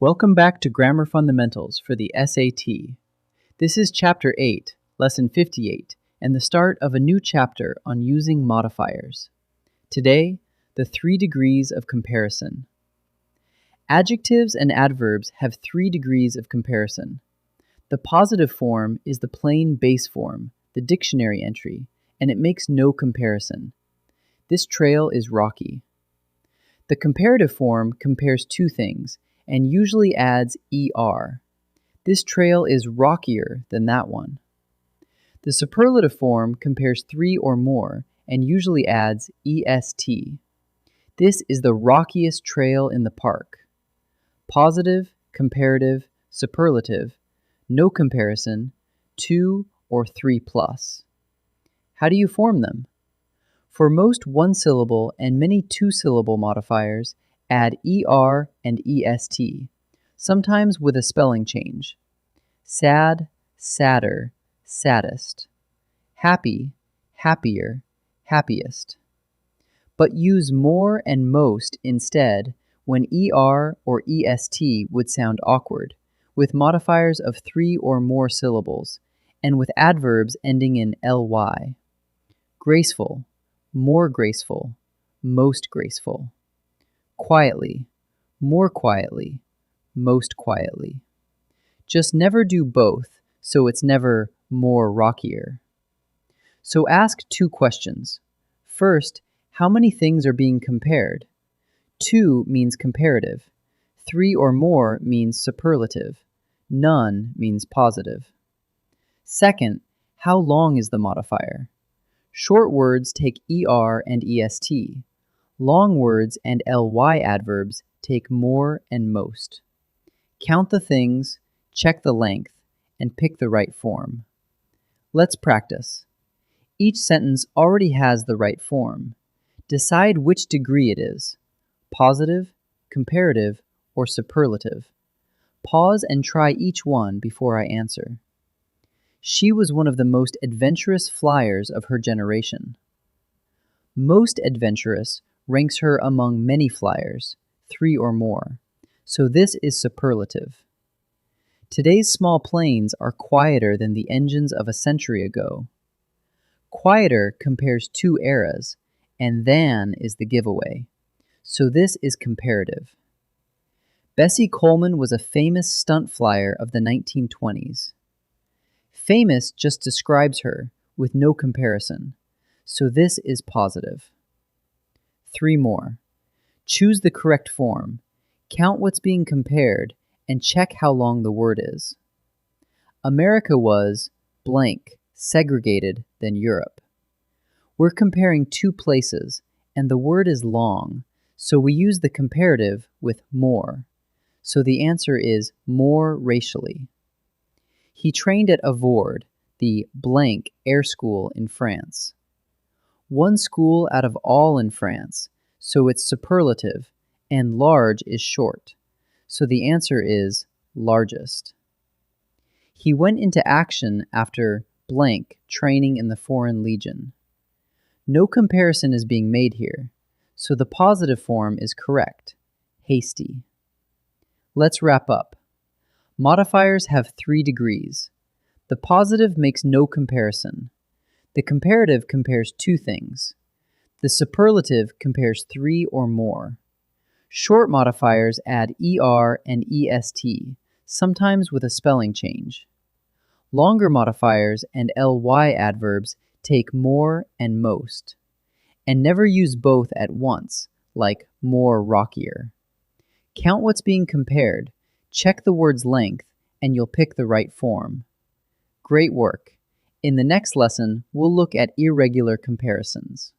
Welcome back to Grammar Fundamentals for the SAT. This is Chapter 8, Lesson 58, and the start of a new chapter on using modifiers. Today, the 3 degrees of comparison. Adjectives and adverbs have 3 degrees of comparison. The positive form is the plain base form, the dictionary entry, and it makes no comparison. This trail is rocky. The comparative form compares 2 things and usually adds er. This trail is rockier than that one. The superlative form compares 3 or more and usually adds est. This is the rockiest trail in the park. Positive, comparative, superlative, no comparison, 2 or 3 plus. How do you form them? For most one-syllable and many two-syllable modifiers, add er and est, sometimes with a spelling change. Sad, sadder, saddest. Happy, happier, happiest. But use more and most instead when er or est would sound awkward, with modifiers of 3 or more syllables, and with adverbs ending in ly. Graceful, more graceful, most graceful. Quietly, more quietly, most quietly. Just never do both, so it's never more rockier. So ask 2 questions. First, how many things are being compared? 2 means comparative. 3 or more means superlative. None means positive. Second, how long is the modifier? Short words take er and est. Long words and ly adverbs take more and most. Count the things, check the length, and pick the right form. Let's practice. Each sentence already has the right form. Decide which degree it is: positive, comparative, or superlative. Pause and try each one before I answer. She was one of the most adventurous flyers of her generation. Most adventurous ranks her among many flyers, 3 or more, so this is superlative. Today's small planes are quieter than the engines of a century ago. Quieter compares 2 eras, and than is the giveaway, so this is comparative. Bessie Coleman was a famous stunt flyer of the 1920s. Famous just describes her, with no comparison, so this is positive. 3 more. Choose the correct form, count what's being compared, and check how long the word is. America was blank, segregated than Europe. We're comparing 2 places, and the word is long, so we use the comparative with more. So the answer is more racially. He trained at Avord, the blank air school in France. 1 school out of all in France, so it's superlative, and large is short. So the answer is largest. He went into action after blank training in the Foreign Legion. No comparison is being made here, so the positive form is correct, hasty. Let's wrap up. Modifiers have 3 degrees. The positive makes no comparison. The comparative compares 2 things. The superlative compares 3 or more. Short modifiers add er and est, sometimes with a spelling change. Longer modifiers and ly adverbs take more and most. And never use both at once, like more rockier. Count what's being compared, check the word's length, and you'll pick the right form. Great work! In the next lesson, we'll look at irregular comparisons.